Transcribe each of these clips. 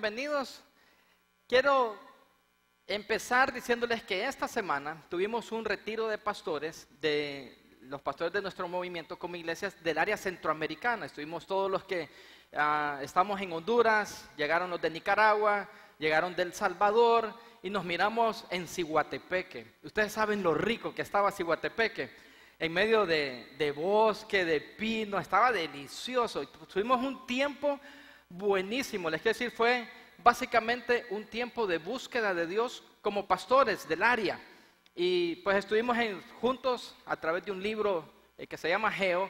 bienvenidos. Quiero empezar diciéndoles que esta semana tuvimos un retiro de pastores, de los pastores de nuestro movimiento como iglesias del área centroamericana. Estuvimos todos los que estamos en Honduras, llegaron los de Nicaragua, llegaron de El Salvador y nos miramos en Ciguatepeque. Ustedes saben lo rico que estaba Ciguatepeque, en medio de bosque, de pino, estaba delicioso. Tuvimos un tiempo buenísimo, les quiero decir, fue básicamente un tiempo de búsqueda de Dios como pastores del área. Y pues estuvimos juntos a través de un libro que se llama Geo.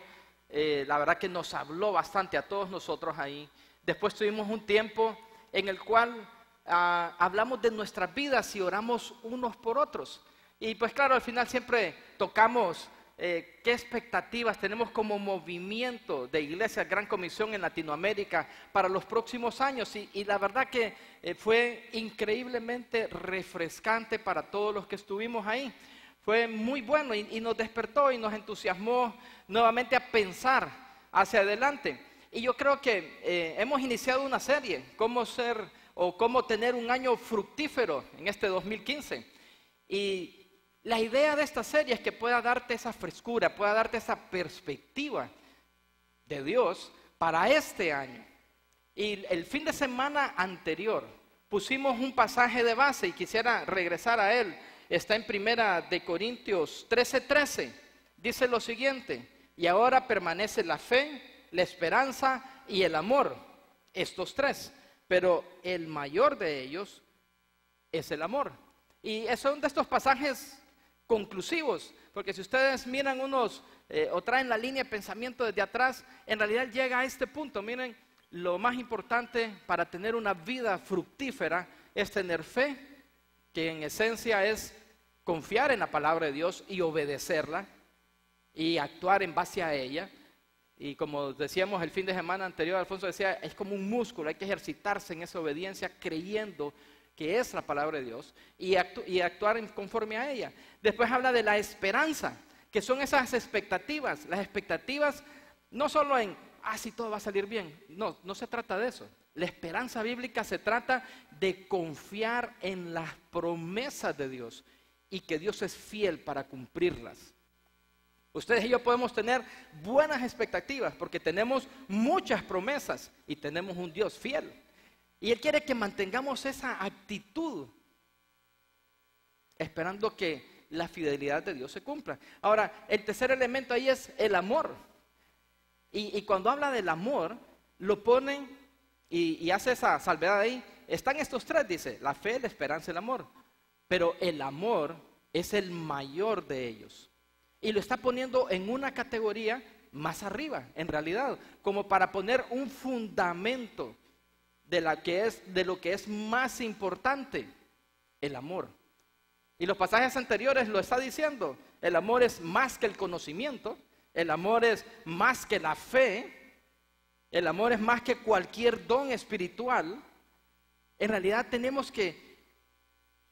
La verdad que nos habló bastante a todos nosotros ahí. Después tuvimos un tiempo en el cual hablamos de nuestras vidas y oramos unos por otros. Y pues claro, al final siempre tocamos qué expectativas tenemos como movimiento de Iglesia Gran Comisión en Latinoamérica para los próximos años. Y la verdad que fue increíblemente refrescante para todos los que estuvimos ahí. Fue muy bueno y nos despertó y nos entusiasmó nuevamente a pensar hacia adelante. Y yo creo que hemos iniciado una serie, cómo ser o cómo tener un año fructífero en este 2015. Y la idea de esta serie es que pueda darte esa frescura, pueda darte esa perspectiva de Dios para este año. Y el fin de semana anterior pusimos un pasaje de base y quisiera regresar a él. Está en Primera de Corintios 13:13. Dice lo siguiente: y ahora permanece la fe, la esperanza y el amor, estos tres, pero el mayor de ellos es el amor. Y son de estos pasajes conclusivos, porque si ustedes miran unos o traen la línea de pensamiento desde atrás, en realidad llega a este punto. Miren, lo más importante para tener una vida fructífera es tener fe, que en esencia es confiar en la palabra de Dios y obedecerla y actuar en base a ella. Y como decíamos el fin de semana anterior, Alfonso decía, es como un músculo, hay que ejercitarse en esa obediencia creyendo que es la palabra de Dios y actuar conforme a ella. Después habla de la esperanza, que son esas expectativas. Las expectativas no solo en, si todo va a salir bien. No, no se trata de eso. La esperanza bíblica se trata de confiar en las promesas de Dios y que Dios es fiel para cumplirlas. Ustedes y yo podemos tener buenas expectativas porque tenemos muchas promesas y tenemos un Dios fiel. Y Él quiere que mantengamos esa actitud, esperando que la fidelidad de Dios se cumpla. Ahora, el tercer elemento ahí es el amor. Y cuando habla del amor, lo ponen y hace esa salvedad ahí. Están estos tres, dice, la fe, la esperanza y el amor. Pero el amor es el mayor de ellos. Y lo está poniendo en una categoría más arriba, en realidad, como para poner un fundamento de lo que es más importante, el amor. Y los pasajes anteriores lo está diciendo, el amor es más que el conocimiento, el amor es más que la fe, el amor es más que cualquier don espiritual. En realidad tenemos que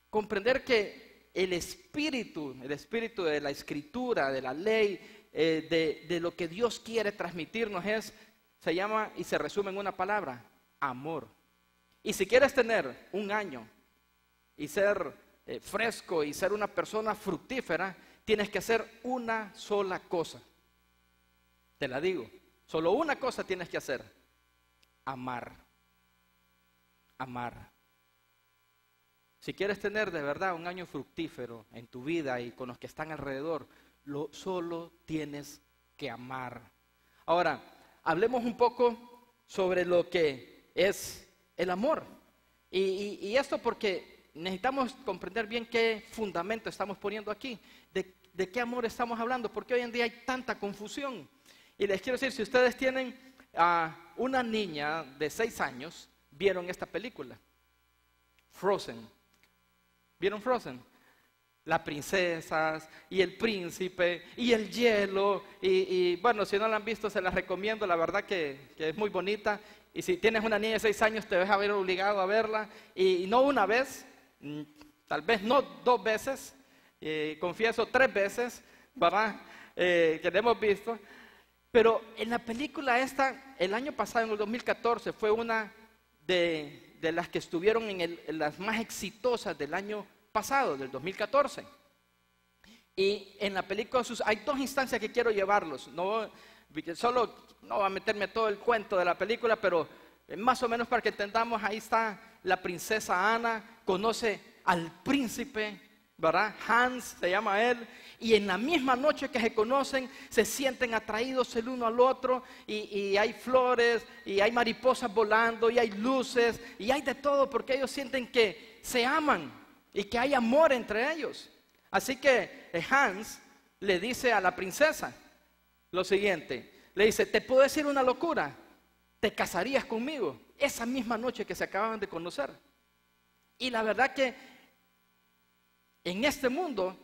comprender que el espíritu de la escritura, de la ley, de lo que Dios quiere transmitirnos se llama y se resume en una palabra: amor. Y si quieres tener un año y ser fresco y ser una persona fructífera, tienes que hacer una sola cosa. Te la digo, solo una cosa tienes que hacer: amar. Amar. Si quieres tener de verdad un año fructífero en tu vida y con los que están alrededor, solo tienes que amar. Ahora, hablemos un poco sobre lo que es el amor. Y esto porque necesitamos comprender bien qué fundamento estamos poniendo aquí, de qué amor estamos hablando, porque hoy en día hay tanta confusión. Y les quiero decir, si ustedes tienen una niña de 6 años, vieron esta película, Frozen. ¿Vieron Frozen? Las princesas y el príncipe y el hielo y bueno, si no la han visto se las recomiendo, la verdad que es muy bonita. Y si tienes una niña de 6 años te vas a ver obligado a verla y no una vez, tal vez no 2 veces, confieso 3 veces, ¿verdad? Que la hemos visto. Pero en la película esta, el año pasado, en el 2014, fue una de de las que estuvieron en las más exitosas del año pasado, del 2014. Y en la película hay dos instancias que quiero llevarlos. No voy a meterme todo el cuento de la película, pero más o menos para que entendamos, ahí está la princesa Ana, conoce al príncipe, ¿verdad? Hans se llama él, y en la misma noche que se conocen, se sienten atraídos el uno al otro, y hay flores, y hay mariposas volando, y hay luces, y hay de todo, porque ellos sienten que se aman, y que hay amor entre ellos. Así que Hans le dice a la princesa lo siguiente, le dice: ¿te puedo decir una locura? ¿Te casarías conmigo? Esa misma noche que se acababan de conocer. Y la verdad que en este mundo,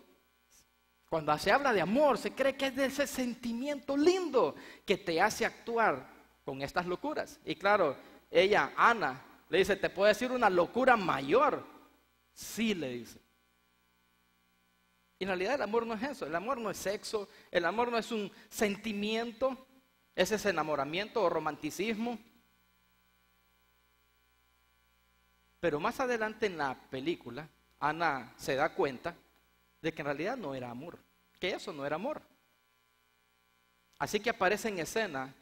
cuando se habla de amor, se cree que es de ese sentimiento lindo que te hace actuar con estas locuras. Y claro, ella, Ana, le dice: ¿te puedo decir una locura mayor? Sí, le dice. Y en realidad el amor no es eso, el amor no es sexo, el amor no es un sentimiento, ese es enamoramiento o romanticismo. Pero más adelante en la película, Ana se da cuenta de que en realidad no era amor, que eso no era amor. Así que aparece en escena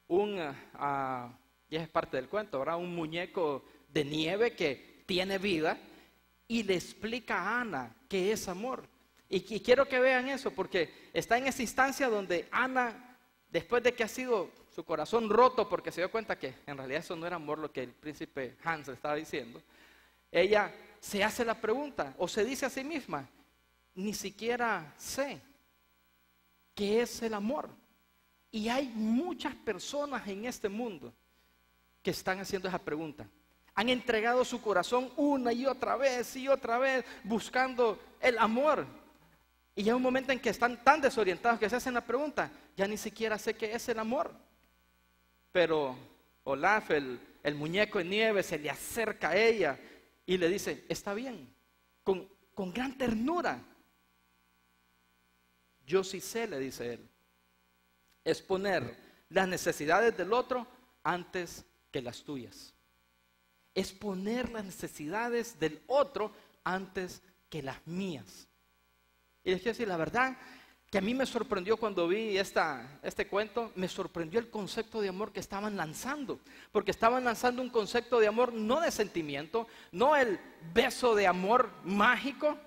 y es parte del cuento, ¿verdad? Un muñeco de nieve que tiene vida y le explica a Ana qué es amor. Y quiero que vean eso, porque está en esa instancia donde Ana, después de que ha sido su corazón roto, porque se dio cuenta que en realidad eso no era amor lo que el príncipe Hans le estaba diciendo, ella se hace la pregunta, o se dice a sí misma: ni siquiera sé qué es el amor. Y hay muchas personas en este mundo que están haciendo esa pregunta. Han entregado su corazón una y otra vez buscando el amor. Y llega un momento en que están tan desorientados que se hacen la pregunta: ya ni siquiera sé qué es el amor. Pero Olaf, el muñeco de nieve, se le acerca a ella y le dice: está bien, con gran ternura. Yo sí sé, le dice él, es poner las necesidades del otro antes que las tuyas. Es poner las necesidades del otro antes que las mías. Y les quiero decir la verdad, que a mí me sorprendió cuando vi este cuento, me sorprendió el concepto de amor que estaban lanzando, porque estaban lanzando un concepto de amor no de sentimiento, no el beso de amor mágico,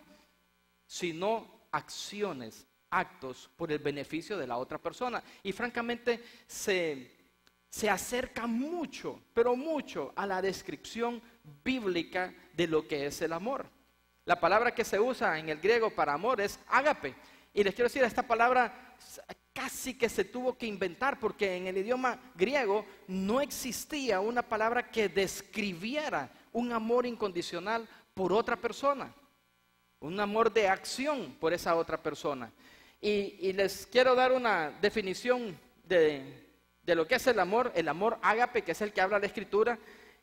sino acciones, actos por el beneficio de la otra persona. Y francamente se acerca mucho, pero mucho a la descripción bíblica de lo que es el amor. La palabra que se usa en el griego para amor es ágape. Y les quiero decir, esta palabra casi que se tuvo que inventar, porque en el idioma griego no existía una palabra que describiera un amor incondicional por otra persona, un amor de acción por esa otra persona. Y les quiero dar una definición de lo que es el amor ágape, que es el que habla la Escritura.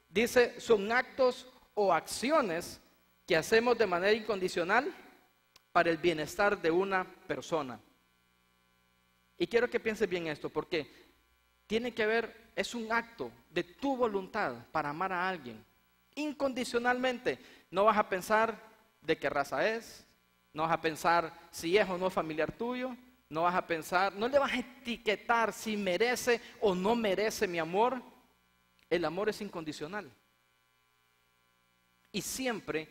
Dice: son actos o acciones que hacemos de manera incondicional para el bienestar de una persona. Y quiero que pienses bien esto, porque tiene que ver, es un acto de tu voluntad para amar a alguien incondicionalmente. No vas a pensar de qué raza es, no vas a pensar si es o no familiar tuyo, no vas a pensar, no le vas a etiquetar si merece o no merece mi amor. El amor es incondicional. Y siempre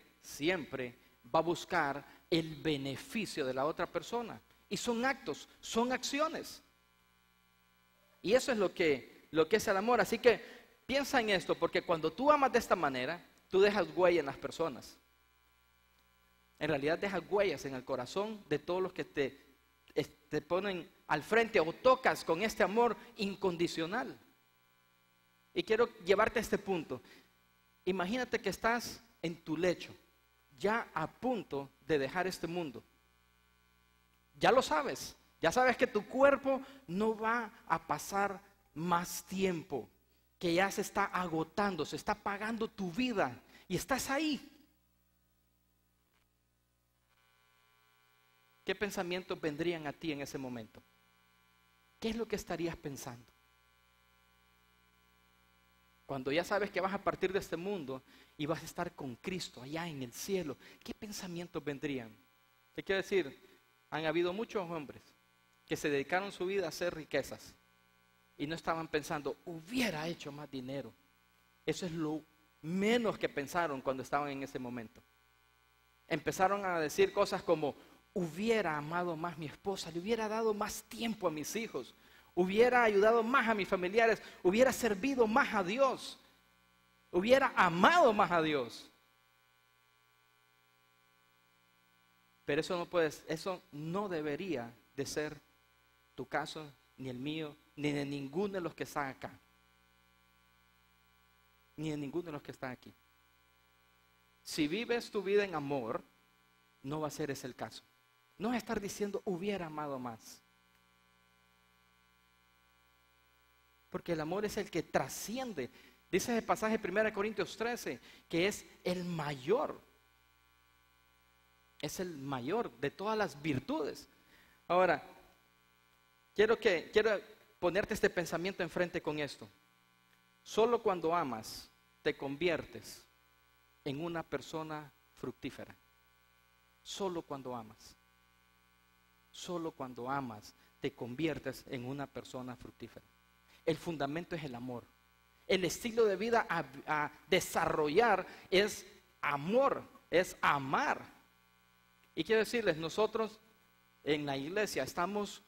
va a buscar el beneficio de la otra persona. Y son actos, son acciones. Y eso es lo que es el amor. Así que piensa en esto, porque cuando tú amas de esta manera, tú dejas huella en las personas. En realidad dejas huellas en el corazón de todos los que te ponen al frente o tocas con este amor incondicional. Y quiero llevarte a este punto. Imagínate que estás en tu lecho, ya a punto de dejar este mundo. Ya lo sabes, ya sabes que tu cuerpo no va a pasar más tiempo, que ya se está agotando, se está apagando tu vida y estás ahí. ¿Qué pensamientos vendrían a ti en ese momento? ¿Qué es lo que estarías pensando? Cuando ya sabes que vas a partir de este mundo y vas a estar con Cristo allá en el cielo, ¿qué pensamientos vendrían? Te quiero decir, han habido muchos hombres que se dedicaron su vida a hacer riquezas y no estaban pensando, hubiera hecho más dinero. Eso es lo menos que pensaron cuando estaban en ese momento. Empezaron a decir cosas como, hubiera amado más a mi esposa, le hubiera dado más tiempo a mis hijos, hubiera ayudado más a mis familiares, hubiera servido más a Dios, hubiera amado más a Dios. Pero eso no debería de ser tu caso, ni el mío, ni de ninguno de los que están acá. Ni de ninguno de los que están aquí. Si vives tu vida en amor, no va a ser ese el caso. No vas a estar diciendo, hubiera amado más. Porque el amor es el que trasciende. Dice el pasaje 1 Corintios 13, que es el mayor. Es el mayor de todas las virtudes. Ahora, quiero ponerte este pensamiento enfrente con esto. Solo cuando amas, te conviertes en una persona fructífera. Solo cuando amas. Solo cuando amas, te conviertes en una persona fructífera. El fundamento es el amor. El estilo de vida a desarrollar es amor, es amar. Y quiero decirles, nosotros en la iglesia estamos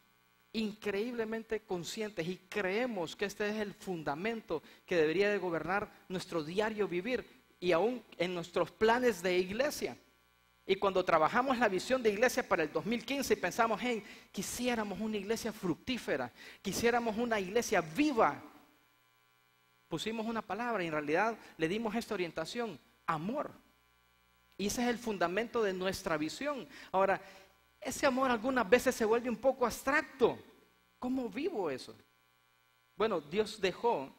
increíblemente conscientes y creemos que este es el fundamento que debería de gobernar nuestro diario vivir y aún en nuestros planes de iglesia. Y cuando trabajamos la visión de iglesia para el 2015 y pensamos, hey, quisiéramos una iglesia fructífera, quisiéramos una iglesia viva, pusimos una palabra y en realidad le dimos esta orientación, amor. Y ese es el fundamento de nuestra visión. Ahora, ese amor algunas veces se vuelve un poco abstracto. ¿Cómo vivo eso? Bueno, Dios dejó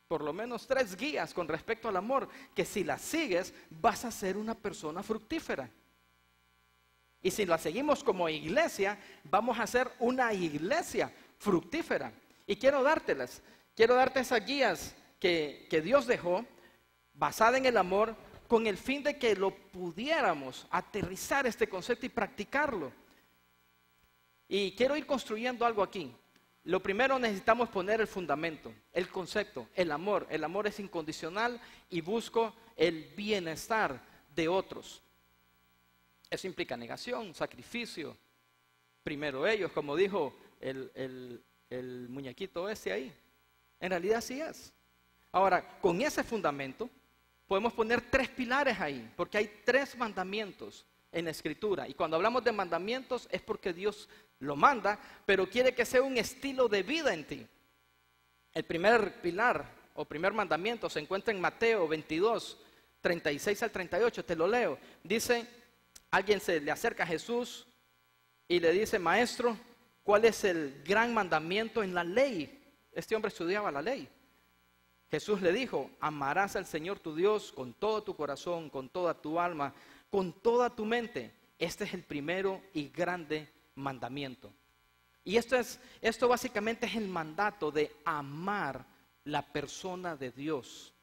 por lo menos 3 guías con respecto al amor, que si las sigues vas a ser una persona fructífera. Y si la seguimos como iglesia, vamos a ser una iglesia fructífera. Y quiero darte esas guías que Dios dejó, basada en el amor, con el fin de que lo pudiéramos aterrizar este concepto y practicarlo. Y quiero ir construyendo algo aquí. Lo primero, necesitamos poner el fundamento, el concepto, el amor. El amor es incondicional y busco el bienestar de otros. Eso implica negación, sacrificio. Primero ellos, como dijo el muñequito ese ahí. En realidad así es. Ahora, con ese fundamento podemos poner 3 pilares ahí, porque hay 3 mandamientos en la Escritura. Y cuando hablamos de mandamientos es porque Dios lo manda, pero quiere que sea un estilo de vida en ti. El primer pilar o primer mandamiento se encuentra en Mateo 22, 36 al 38, te lo leo. Dice, alguien se le acerca a Jesús y le dice, maestro, ¿cuál es el gran mandamiento en la ley? Este hombre estudiaba la ley. Jesús le dijo, amarás al Señor tu Dios con todo tu corazón, con toda tu alma, con toda tu mente. Este es el primero y grande mandamiento. Y esto básicamente es el mandato de amar la persona de Dios.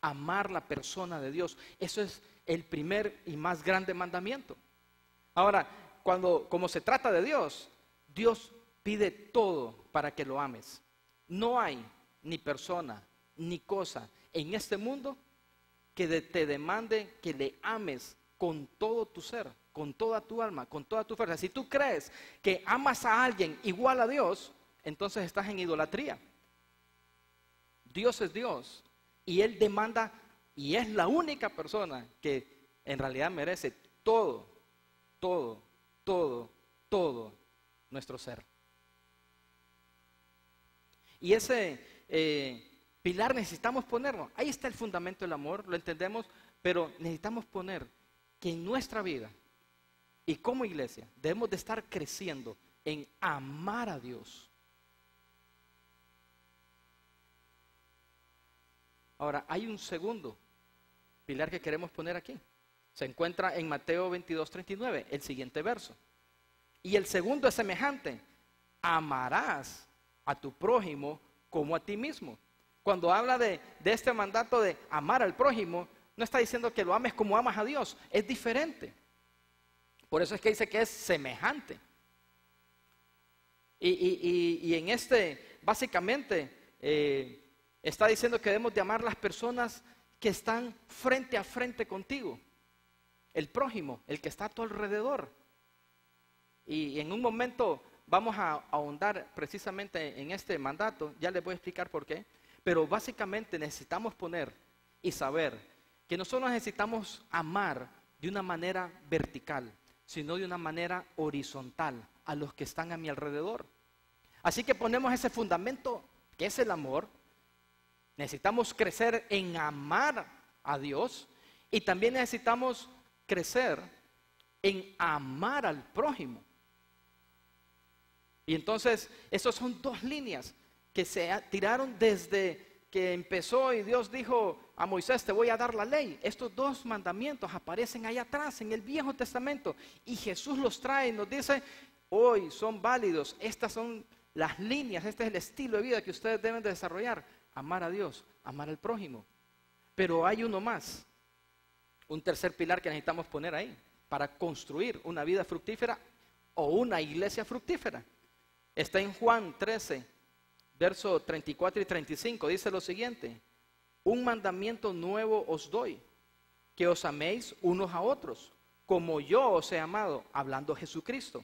Amar la persona de Dios. Eso es el primer y más grande mandamiento. Ahora, como se trata de Dios, Dios pide todo para que lo ames. No hay ni persona, ni cosa en este mundo que te demande que le ames con todo tu ser, con toda tu alma, con toda tu fuerza. Si tú crees que amas a alguien igual a Dios, entonces estás en idolatría. Dios es Dios y Él demanda, y es la única persona que en realidad merece todo nuestro ser. Y ese pilar necesitamos ponerlo. Ahí está el fundamento del amor, lo entendemos, pero necesitamos poner que en nuestra vida y como iglesia debemos de estar creciendo en amar a Dios. Ahora, hay un segundo pilar que queremos poner aquí. Se encuentra en Mateo 22, 39, el siguiente verso. Y el segundo es semejante. Amarás a tu prójimo como a ti mismo. Cuando habla de este mandato de amar al prójimo, no está diciendo que lo ames como amas a Dios, es diferente. Por eso es que dice que es semejante. Y en básicamente, está diciendo que debemos de amar las personas que están frente a frente contigo. El prójimo, el que está a tu alrededor. Y en un momento vamos a ahondar precisamente en este mandato, ya les voy a explicar por qué. Pero básicamente necesitamos poner y saber que nosotros necesitamos amar de una manera vertical, sino de una manera horizontal a los que están a mi alrededor. Así que ponemos ese fundamento que es el amor. Necesitamos crecer en amar a Dios y también necesitamos crecer en amar al prójimo. Y entonces, esas son dos líneas que se tiraron desde que empezó y Dios dijo a Moisés, te voy a dar la ley. Estos dos mandamientos aparecen allá atrás en el Viejo Testamento y Jesús los trae y nos dice, hoy son válidos, estas son las líneas, este es el estilo de vida que ustedes deben de desarrollar. Amar a Dios, amar al prójimo. Pero hay uno más, un tercer pilar que necesitamos poner ahí para construir una vida fructífera o una iglesia fructífera. Está en Juan 13, verso 34 y 35, dice lo siguiente: un mandamiento nuevo os doy, que os améis unos a otros, como yo os he amado, hablando Jesucristo,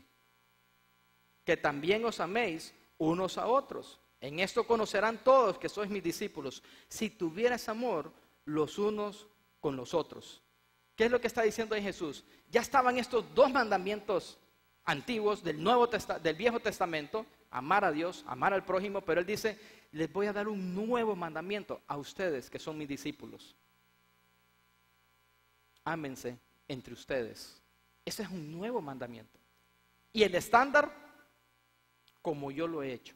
que también os améis unos a otros. En esto conocerán todos que sois mis discípulos, si tuvierais amor los unos con los otros. ¿Qué es lo que está diciendo ahí Jesús? Ya estaban estos dos mandamientos antiguos del Viejo Testamento, amar a Dios, amar al prójimo, pero Él dice, les voy a dar un nuevo mandamiento a ustedes que son mis discípulos. Ámense entre ustedes. Ese es un nuevo mandamiento. Y el estándar, como yo lo he hecho.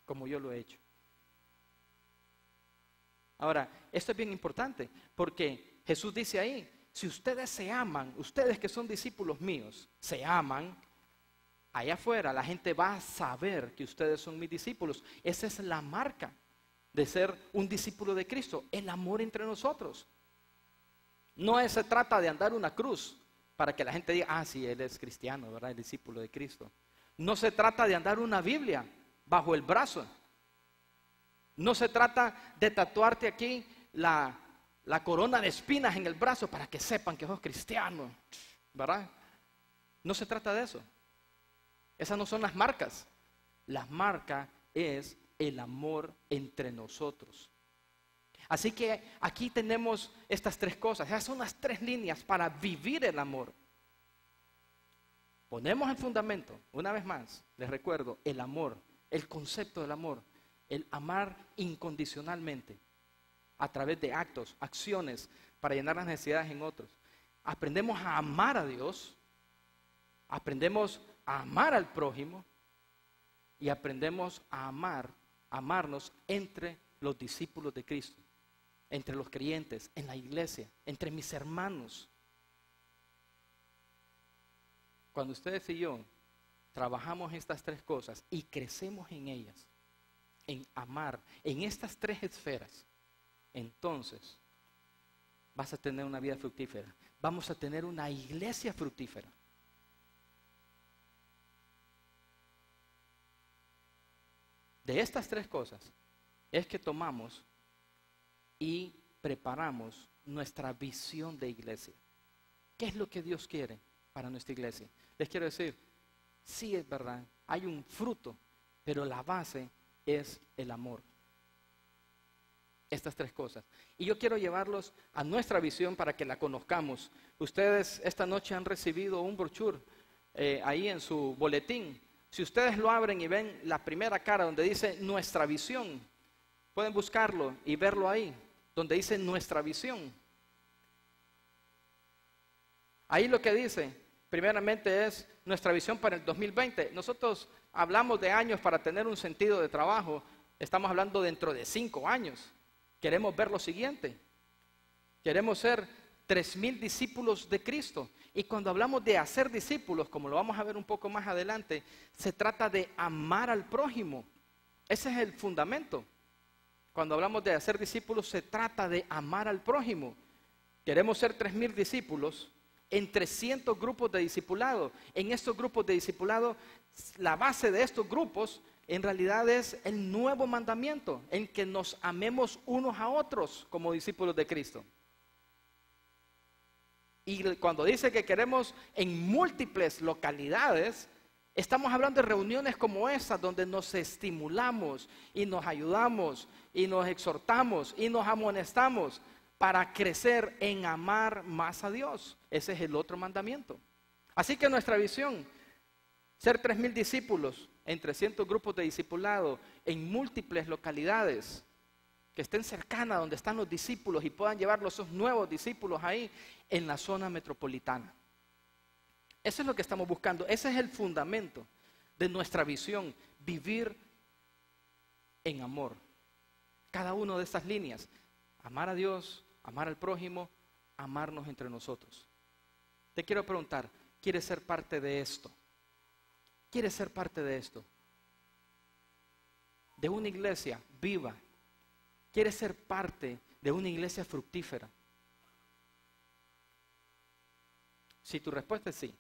Como yo lo he hecho. Ahora, esto es bien importante, porque Jesús dice ahí, si ustedes se aman, ustedes que son discípulos míos, se aman, allá afuera la gente va a saber que ustedes son mis discípulos. Esa es la marca de ser un discípulo de Cristo, el amor entre nosotros. No se trata de andar una cruz para que la gente diga, ah, sí, él es cristiano, ¿verdad? El discípulo de Cristo. No se trata de andar una Biblia bajo el brazo. No se trata de tatuarte aquí la corona de espinas en el brazo para que sepan que sos cristiano, ¿verdad? No se trata de eso. Esas no son las marcas. La marca es el amor entre nosotros. Así que aquí tenemos estas tres cosas. Esas son las tres líneas para vivir el amor. Ponemos el fundamento, una vez más, les recuerdo, el amor, el concepto del amor, el amar incondicionalmente a través de actos, acciones para llenar las necesidades en otros. Aprendemos a amar a Dios, aprendemos a amar al prójimo y aprendemos a amarnos entre los discípulos de Cristo, entre los creyentes, en la iglesia, entre mis hermanos. Cuando ustedes y yo trabajamos estas tres cosas y crecemos en ellas, en amar, en estas tres esferas, entonces vas a tener una vida fructífera. Vamos a tener una iglesia fructífera. De estas tres cosas es que tomamos y preparamos nuestra visión de iglesia. ¿Qué es lo que Dios quiere para nuestra iglesia? Les quiero decir, sí es verdad, hay un fruto, pero la base es el amor. Estas tres cosas. Y yo quiero llevarlos a nuestra visión para que la conozcamos. Ustedes esta noche han recibido un brochure ahí en su boletín. Si ustedes lo abren y ven la primera cara donde dice nuestra visión, pueden buscarlo y verlo ahí, donde dice nuestra visión. Ahí lo que dice, primeramente es nuestra visión para el 2020. Nosotros hablamos de años para tener un sentido de trabajo. Estamos hablando dentro de 5 años. Queremos ver lo siguiente. Queremos ser 3,000 discípulos de Cristo. Y cuando hablamos de hacer discípulos, como lo vamos a ver un poco más adelante, se trata de amar al prójimo. Ese es el fundamento. cuando hablamos de hacer discípulos, se trata de amar al prójimo. Queremos ser 3,000 discípulos en 300 grupos de discipulado. En estos grupos de discipulado, la base de estos grupos en realidad es el nuevo mandamiento, en que nos amemos unos a otros como discípulos de Cristo. Y cuando dice que queremos en múltiples localidades, estamos hablando de reuniones como estas, donde nos estimulamos y nos ayudamos y nos exhortamos y nos amonestamos para crecer en amar más a Dios. Ese es el otro mandamiento. Así que nuestra visión, ser 3,000 discípulos en 300 grupos de discipulado, en múltiples localidades, que estén cercanas donde están los discípulos y puedan llevar esos nuevos discípulos ahí en la zona metropolitana. Eso es lo que estamos buscando. Ese es el fundamento de nuestra visión, vivir en amor. Cada una de estas líneas, amar a Dios, amar al prójimo, amarnos entre nosotros. Te quiero preguntar, ¿quieres ser parte de esto? ¿Quieres ser parte de esto? De una iglesia viva. ¿Quieres ser parte de una iglesia fructífera? Si tu respuesta es sí,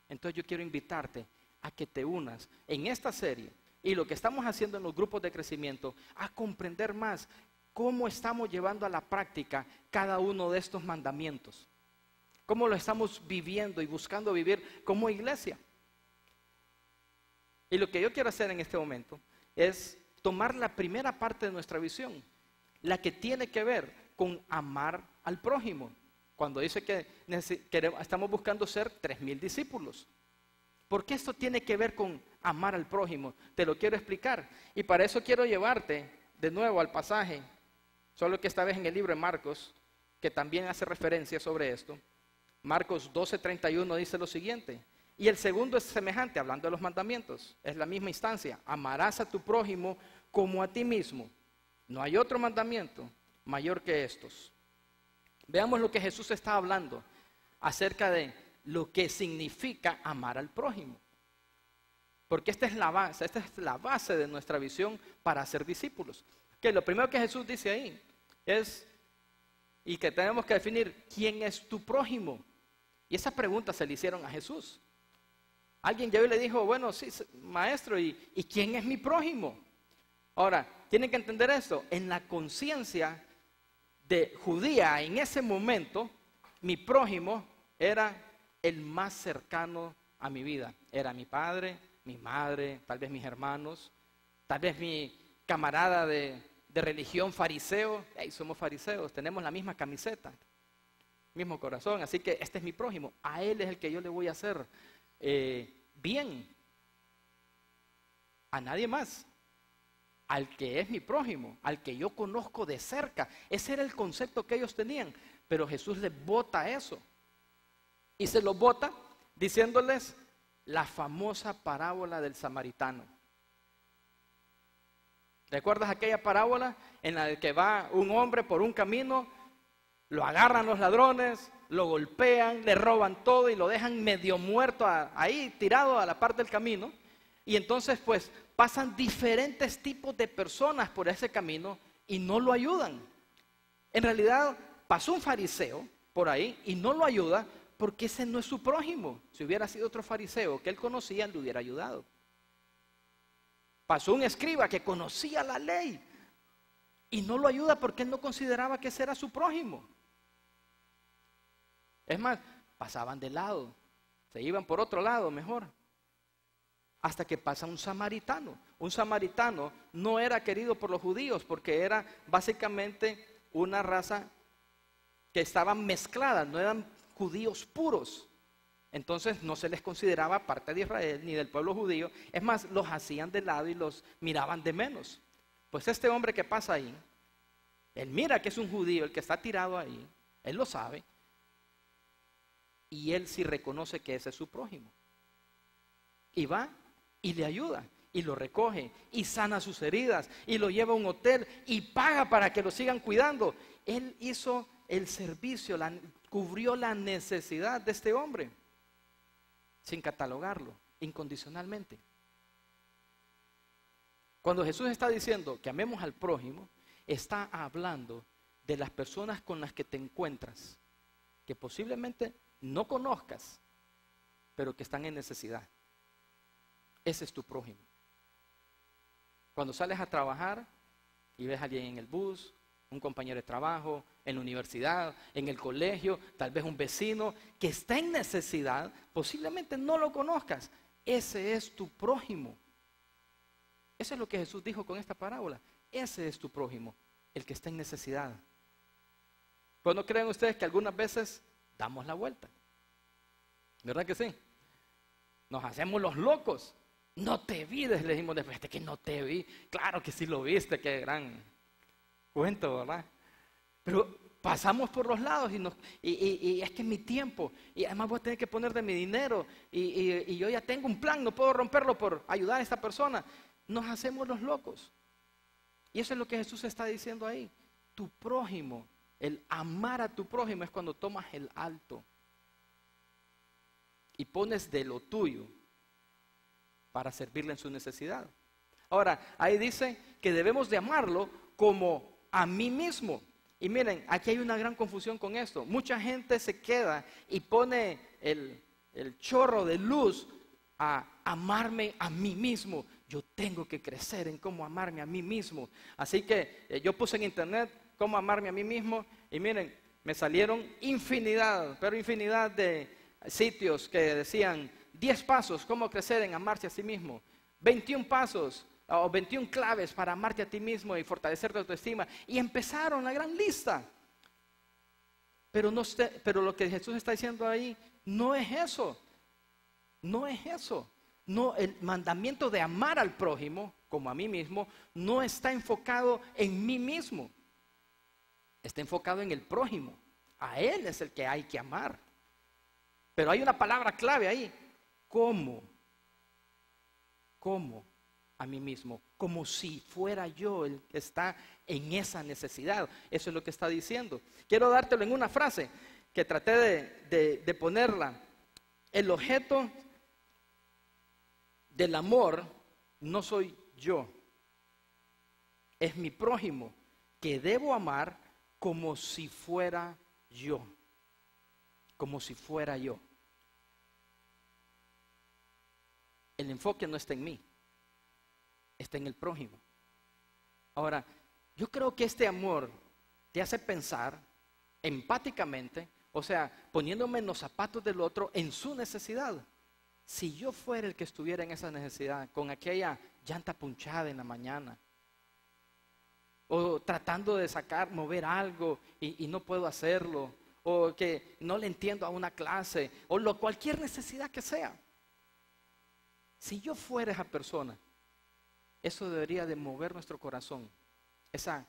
entonces yo quiero invitarte a que te unas en esta serie y lo que estamos haciendo en los grupos de crecimiento, a comprender más cómo estamos llevando a la práctica cada uno de estos mandamientos. Cómo lo estamos viviendo y buscando vivir como iglesia. Y lo que yo quiero hacer en este momento es tomar la primera parte de nuestra visión, la que tiene que ver con amar al prójimo. Cuando dice que estamos buscando ser 3,000 discípulos. ¿Por qué esto tiene que ver con amar al prójimo? Te lo quiero explicar. Y para eso quiero llevarte de nuevo al pasaje, solo que esta vez en el libro de Marcos, que también hace referencia sobre esto. Marcos 12:31 dice lo siguiente. Y el segundo es semejante, hablando de los mandamientos. Es la misma instancia. Amarás a tu prójimo como a ti mismo. No hay otro mandamiento mayor que estos. Veamos lo que Jesús está hablando acerca de lo que significa amar al prójimo. Porque esta es la base de nuestra visión para ser discípulos. Que lo primero que Jesús dice ahí es, y que tenemos que definir, ¿quién es tu prójimo? Y esa pregunta se le hicieron a Jesús. Alguien llegó y le dijo, bueno, sí, maestro, ¿y quién es mi prójimo? Ahora, tienen que entender esto, en la conciencia de judía en ese momento, mi prójimo era el más cercano a mi vida. Era mi padre, mi madre, tal vez mis hermanos, tal vez mi camarada de religión fariseo. Hey, somos fariseos, tenemos la misma camiseta, mismo corazón, así que este es mi prójimo. A él es el que yo le voy a hacer bien. A nadie más. Al que es mi prójimo, al que yo conozco de cerca. Ese era el concepto que ellos tenían. Pero Jesús les bota eso. Y se lo bota diciéndoles la famosa parábola del samaritano. ¿Recuerdas aquella parábola en la que va un hombre por un camino, lo agarran los ladrones, lo golpean, le roban todo y lo dejan medio muerto ahí tirado a la parte del camino? Y entonces pues pasan diferentes tipos de personas por ese camino y no lo ayudan. En realidad pasó un fariseo por ahí y no lo ayuda porque ese no es su prójimo. Si hubiera sido otro fariseo que él conocía, le hubiera ayudado. Pasó un escriba que conocía la ley y no lo ayuda porque él no consideraba que ese era su prójimo. Es más, pasaban de lado, se iban por otro lado mejor. Hasta que pasa un samaritano. Un samaritano no era querido por los judíos porque era básicamente una raza que estaba mezclada, no eran judíos puros. Entonces no se les consideraba parte de Israel ni del pueblo judío. Es más, los hacían de lado y los miraban de menos. Pues este hombre que pasa ahí, él mira que es un judío el que está tirado ahí, él lo sabe, y él sí reconoce que ese es su prójimo. Y va y le ayuda, y lo recoge, y sana sus heridas, y lo lleva a un hotel, y paga para que lo sigan cuidando. Él hizo el servicio, cubrió la necesidad de este hombre, sin catalogarlo, incondicionalmente. Cuando Jesús está diciendo que amemos al prójimo, está hablando de las personas con las que te encuentras, que posiblemente no conozcas, pero que están en necesidad. Ese es tu prójimo. Cuando sales a trabajar y ves a alguien en el bus, un compañero de trabajo, en la universidad, en el colegio, tal vez un vecino que está en necesidad, posiblemente no lo conozcas. Ese es tu prójimo. Eso es lo que Jesús dijo con esta parábola. Ese es tu prójimo, el que está en necesidad. Pues no creen ustedes que algunas veces damos la vuelta. ¿Verdad que sí? Nos hacemos los locos. No te vi, le dijimos después, que no te vi. Claro que sí lo viste, qué gran cuento, ¿verdad? Pero pasamos por los lados y es que es mi tiempo. Y además voy a tener que poner de mi dinero. Y yo ya tengo un plan, no puedo romperlo por ayudar a esta persona. Nos hacemos los locos. Y eso es lo que Jesús está diciendo ahí. Tu prójimo, el amar a tu prójimo es cuando tomas el alto y pones de lo tuyo para servirle en su necesidad. Ahora, ahí dice que debemos de amarlo como a mí mismo. Y miren, aquí hay una gran confusión con esto. Mucha gente se queda y pone el chorro de luz a amarme a mí mismo. Yo tengo que crecer en cómo amarme a mí mismo. Así que yo puse en internet cómo amarme a mí mismo y miren, me salieron infinidad, pero infinidad de sitios que decían 10 pasos, cómo crecer en amarse a sí mismo, 21 pasos o 21 claves para amarte a ti mismo y fortalecer tu autoestima. Y empezaron la gran lista. Pero lo que Jesús está diciendo ahí no es eso. No es eso. No, el mandamiento de amar al prójimo como a mí mismo no está enfocado en mí mismo. Está enfocado en el prójimo. A él es el que hay que amar. Pero hay una palabra clave ahí. ¿Cómo? ¿Cómo? A mí mismo. Como si fuera yo el que está en esa necesidad. Eso es lo que está diciendo. Quiero dártelo en una frase que traté de ponerla. El objeto del amor no soy yo. Es mi prójimo que debo amar como si fuera yo. Como si fuera yo. El enfoque no está en mí, está en el prójimo. Ahora, yo creo que este amor te hace pensar empáticamente, o sea, poniéndome en los zapatos del otro en su necesidad. Si yo fuera el que estuviera en esa necesidad, con aquella llanta punchada en la mañana, o tratando de mover algo y no puedo hacerlo, o que no le entiendo a una clase, o cualquier necesidad que sea. Si yo fuera esa persona, eso debería de mover nuestro corazón, esa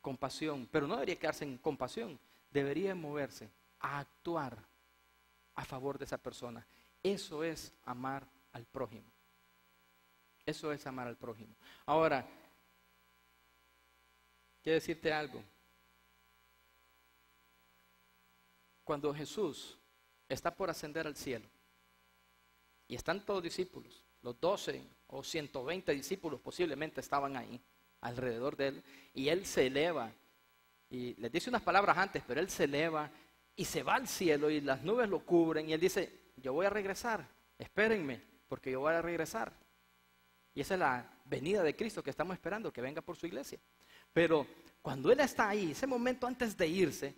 compasión, pero no debería quedarse en compasión, debería moverse a actuar a favor de esa persona. Eso es amar al prójimo. Eso es amar al prójimo. Ahora, quiero decirte algo. Cuando Jesús está por ascender al cielo, y están todos discípulos, los 12 o 120 discípulos posiblemente estaban ahí, alrededor de él, y él se eleva, y les dice unas palabras antes, pero él se eleva, y se va al cielo, y las nubes lo cubren, y él dice, yo voy a regresar, espérenme, porque yo voy a regresar. Y esa es la venida de Cristo que estamos esperando, que venga por su iglesia. Pero cuando él está ahí, ese momento antes de irse,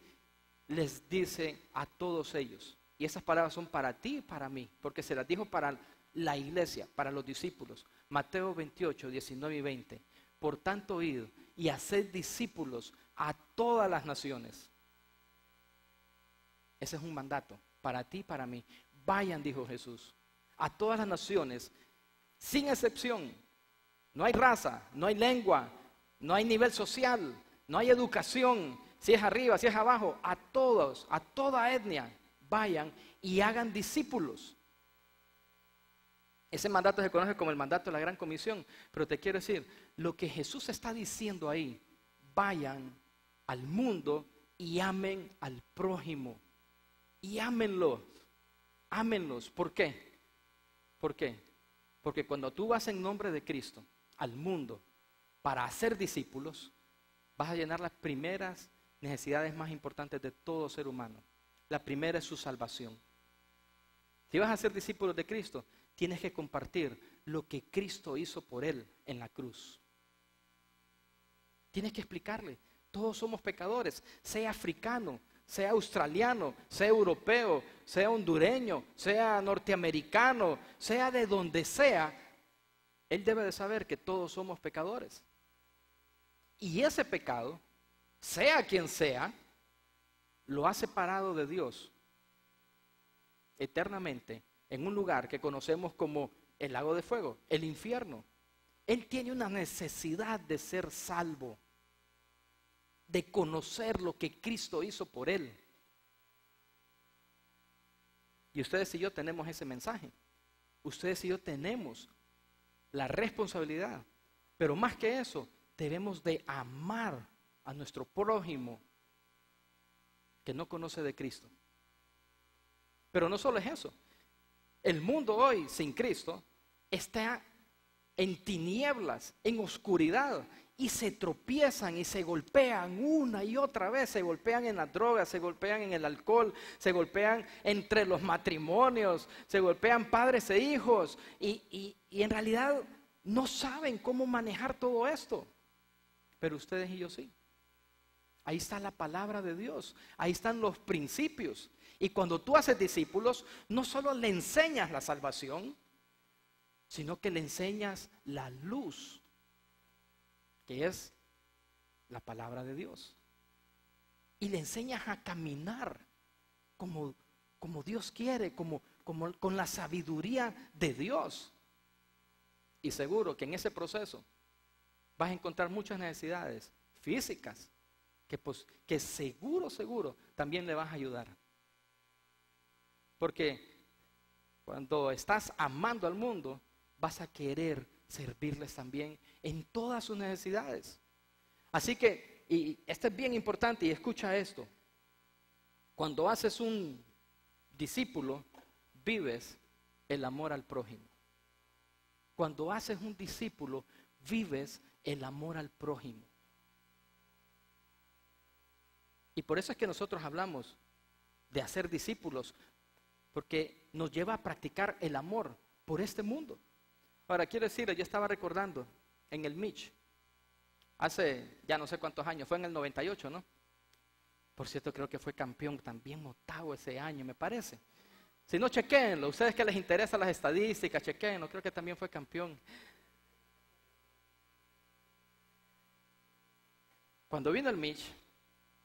les dice a todos ellos, y esas palabras son para ti y para mí, porque se las dijo para la iglesia, para los discípulos. Mateo 28, 19 y 20. Por tanto, id y haced discípulos a todas las naciones. Ese es un mandato para ti y para mí. Vayan, dijo Jesús, a todas las naciones, sin excepción. No hay raza, no hay lengua, no hay nivel social, no hay educación, si es arriba, si es abajo, a todos, a toda etnia. Vayan y hagan discípulos. Ese mandato se conoce como el mandato de la Gran Comisión. Pero te quiero decir, lo que Jesús está diciendo ahí, vayan al mundo y amen al prójimo. Y ámenlos. Ámenlos. ¿Por qué? ¿Por qué? Porque cuando tú vas en nombre de Cristo al mundo para hacer discípulos, vas a llenar las primeras necesidades más importantes de todo ser humano. La primera es su salvación. Si vas a ser discípulos de Cristo, tienes que compartir lo que Cristo hizo por él en la cruz. Tienes que explicarle, todos somos pecadores, sea africano, sea australiano, sea europeo, sea hondureño, sea norteamericano, sea de donde sea, él debe de saber que todos somos pecadores. Y ese pecado, sea quien sea, lo ha separado de Dios eternamente en un lugar que conocemos como el lago de fuego, el infierno. Él tiene una necesidad de ser salvo, de conocer lo que Cristo hizo por él. Y ustedes y yo tenemos ese mensaje. Ustedes y yo tenemos la responsabilidad. Pero más que eso, debemos de amar a nuestro prójimo que no conoce de Cristo. Pero no solo es eso. El mundo hoy sin Cristo está en tinieblas, en oscuridad, y se tropiezan y se golpean una y otra vez. Se golpean en las drogas, se golpean en el alcohol, se golpean entre los matrimonios, se golpean padres e hijos, y en realidad no saben cómo manejar todo esto. Pero ustedes y yo sí. Ahí está la palabra de Dios, ahí están los principios. Y cuando tú haces discípulos, no solo le enseñas la salvación, sino que le enseñas la luz, que es la palabra de Dios. Y le enseñas a caminar como Dios quiere, con la sabiduría de Dios. Y seguro que en ese proceso vas a encontrar muchas necesidades físicas que seguro también le vas a ayudar. Porque cuando estás amando al mundo, vas a querer servirles también en todas sus necesidades. Así que, y esto es bien importante, y escucha esto: cuando haces un discípulo, vives el amor al prójimo. Cuando haces un discípulo, vives el amor al prójimo. Y por eso es que nosotros hablamos de hacer discípulos, porque nos lleva a practicar el amor por este mundo. Ahora, quiero decirles, yo estaba recordando en el Mitch, hace ya no sé cuántos años, fue en el 98, ¿no? Por cierto, creo que fue campeón también Motagua ese año, me parece. Si no, chequéenlo, ustedes que les interesan las estadísticas, chequéenlo, creo que también fue campeón. Cuando vino el Mitch,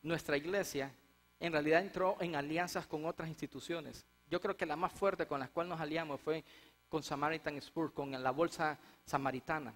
nuestra iglesia en realidad entró en alianzas con otras instituciones. Yo creo que la más fuerte con la cual nos aliamos fue con Samaritan Spurs, con la bolsa samaritana.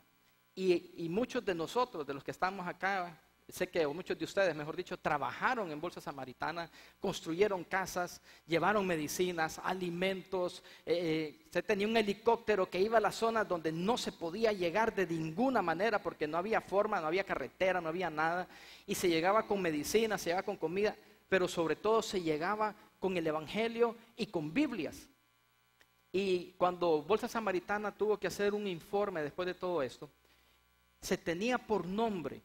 Y muchos de nosotros, de los que estamos acá, sé que muchos de ustedes, mejor dicho, trabajaron en bolsa samaritana, construyeron casas, llevaron medicinas, alimentos. Se tenía un helicóptero que iba a las zonas donde no se podía llegar de ninguna manera porque no había forma, no había carretera, no había nada. Y se llegaba con medicinas, se llegaba con comida, pero sobre todo se llegaba con el evangelio y con Biblias. Y cuando Bolsa Samaritana tuvo que hacer un informe después de todo esto, se tenía por nombre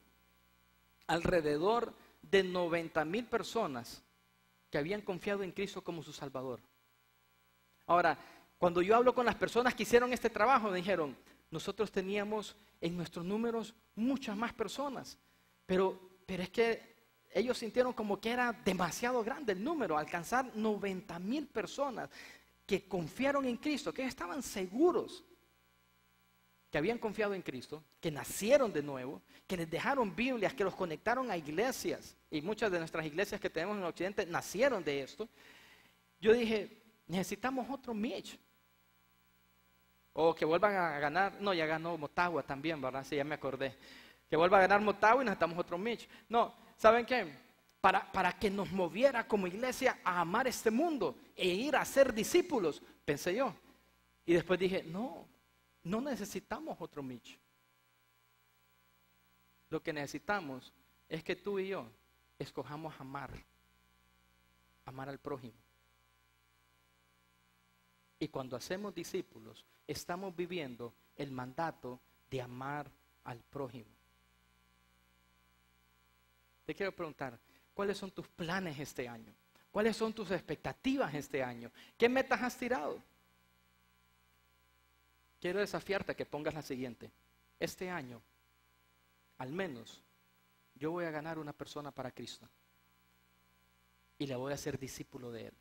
alrededor de 90,000 personas que habían confiado en Cristo como su Salvador. Ahora, cuando yo hablo con las personas que hicieron este trabajo, me dijeron, nosotros teníamos en nuestros números muchas más personas, pero es que ellos sintieron como que era demasiado grande el número, alcanzar 90,000 personas que confiaron en Cristo, que estaban seguros que habían confiado en Cristo, que nacieron de nuevo, que les dejaron Biblias, que los conectaron a iglesias, y muchas de nuestras iglesias que tenemos en Occidente nacieron de esto. Yo dije, necesitamos otro Mitch. O que vuelvan a ganar, no, ya ganó Motagua también, ¿verdad? Sí, ya me acordé. Que vuelva a ganar Motagua y necesitamos otro Mitch. No, ¿saben qué? Para que nos moviera como iglesia a amar este mundo e ir a ser discípulos, pensé yo. Y después dije, no necesitamos otro Mitch. Lo que necesitamos es que tú y yo escojamos amar al prójimo. Y cuando hacemos discípulos, estamos viviendo el mandato de amar al prójimo. Te quiero preguntar, ¿cuáles son tus planes este año? ¿Cuáles son tus expectativas este año? ¿Qué metas has tirado? Quiero desafiarte a que pongas la siguiente. Este año, al menos, yo voy a ganar una persona para Cristo. Y le voy a hacer discípulo de Él.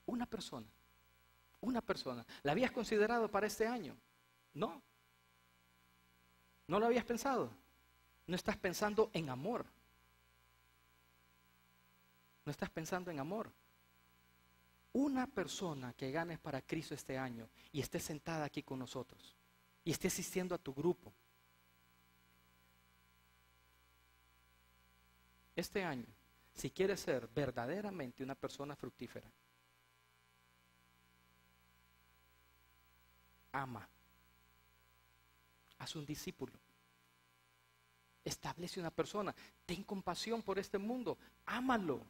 Una persona. Una persona. ¿La habías considerado para este año? No. ¿No lo habías pensado? No estás pensando en amor. No estás pensando en amor. Una persona que ganes para Cristo este año y esté sentada aquí con nosotros y esté asistiendo a tu grupo. Este año, si quieres ser verdaderamente una persona fructífera, ama. Haz un discípulo. Establece una persona. Ten compasión por este mundo. Ámalo.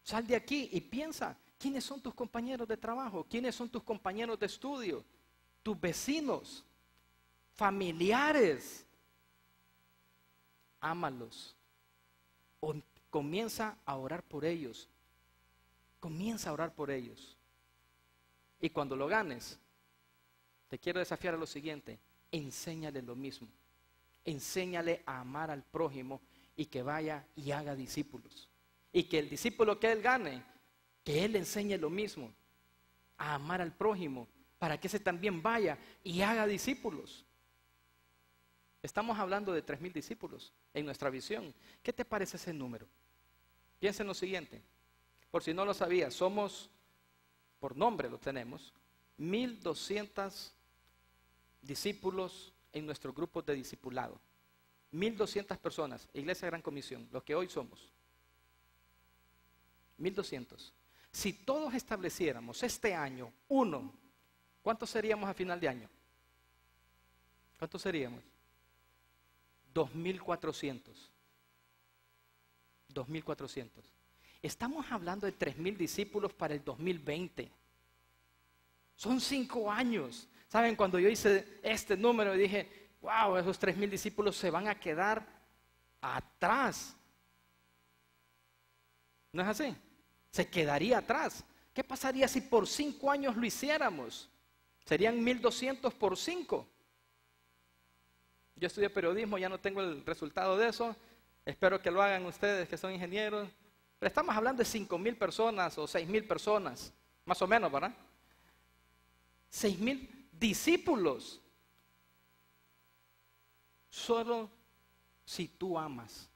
Sal de aquí y piensa, ¿quiénes son tus compañeros de trabajo? ¿Quiénes son tus compañeros de estudio? Tus vecinos, familiares. Ámalos. Comienza a orar por ellos. Comienza a orar por ellos. Y cuando lo ganes, te quiero desafiar a lo siguiente. Enséñale lo mismo. Enséñale a amar al prójimo y que vaya y haga discípulos. Y que el discípulo que él gane, que él le enseñe lo mismo, a amar al prójimo, para que ese también vaya y haga discípulos. Estamos hablando de 3,000 discípulos en nuestra visión. ¿Qué te parece ese número? Piensa en lo siguiente. Por si no lo sabías, somos, por nombre lo tenemos, 1,200 discípulos en nuestro grupo de discipulado. 1,200 personas, Iglesia Gran Comisión, lo que hoy somos. 1,200. Si todos estableciéramos este año uno, ¿cuántos seríamos a final de año? ¿Cuántos seríamos? 2,400. 2,400. Estamos hablando de 3,000 discípulos para el 2020. Son 5 años. ¿Saben? Cuando yo hice este número dije, wow, esos 3,000 discípulos se van a quedar atrás. ¿No es así? Se quedaría atrás. ¿Qué pasaría si por 5 años lo hiciéramos? Serían 1,200 por 5. Yo estudié periodismo, ya no tengo el resultado de eso. Espero que lo hagan ustedes que son ingenieros. Pero estamos hablando de 5,000 personas o 6,000 personas, más o menos, ¿verdad? 6,000 discípulos. Solo si tú amas.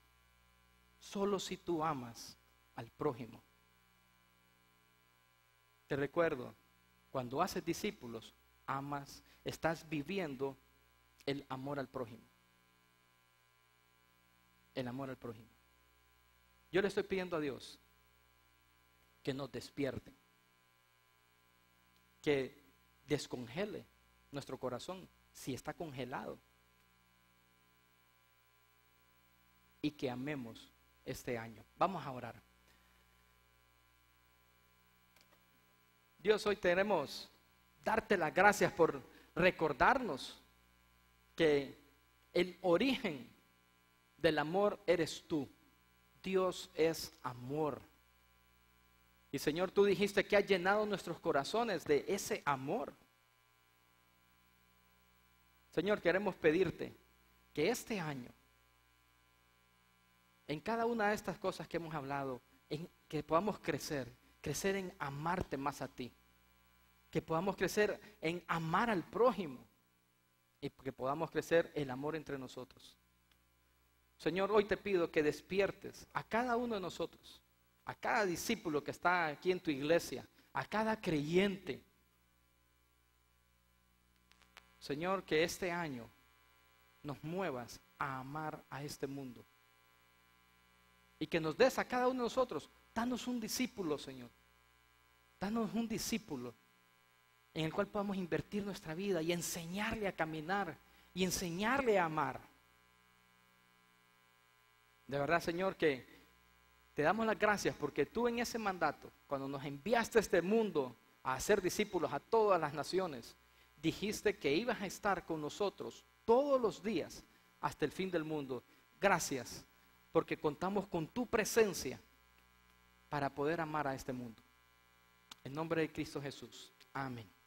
Solo si tú amas al prójimo. Te recuerdo, cuando haces discípulos, amas, estás viviendo el amor al prójimo. El amor al prójimo. Yo le estoy pidiendo a Dios que nos despierte, que descongele nuestro corazón si está congelado y que amemos este año. Vamos a orar. Dios, hoy queremos darte las gracias por recordarnos que el origen del amor eres tú. Dios es amor. Y Señor, tú dijiste que has llenado nuestros corazones de ese amor. Señor, queremos pedirte que este año, en cada una de estas cosas que hemos hablado, que podamos crecer en amarte más a ti. Que podamos crecer en amar al prójimo. Y que podamos crecer el amor entre nosotros. Señor, hoy te pido que despiertes a cada uno de nosotros, a cada discípulo que está aquí en tu iglesia, a cada creyente. Señor, que este año nos muevas a amar a este mundo. Y que nos des a cada uno de nosotros, danos un discípulo, Señor. Danos un discípulo en el cual podamos invertir nuestra vida y enseñarle a caminar y enseñarle a amar. De verdad, Señor, que te damos las gracias porque tú en ese mandato, cuando nos enviaste a este mundo a hacer discípulos a todas las naciones, dijiste que ibas a estar con nosotros todos los días hasta el fin del mundo. gracias, porque contamos con tu presencia para poder amar a este mundo. En nombre de Cristo Jesús. Amén.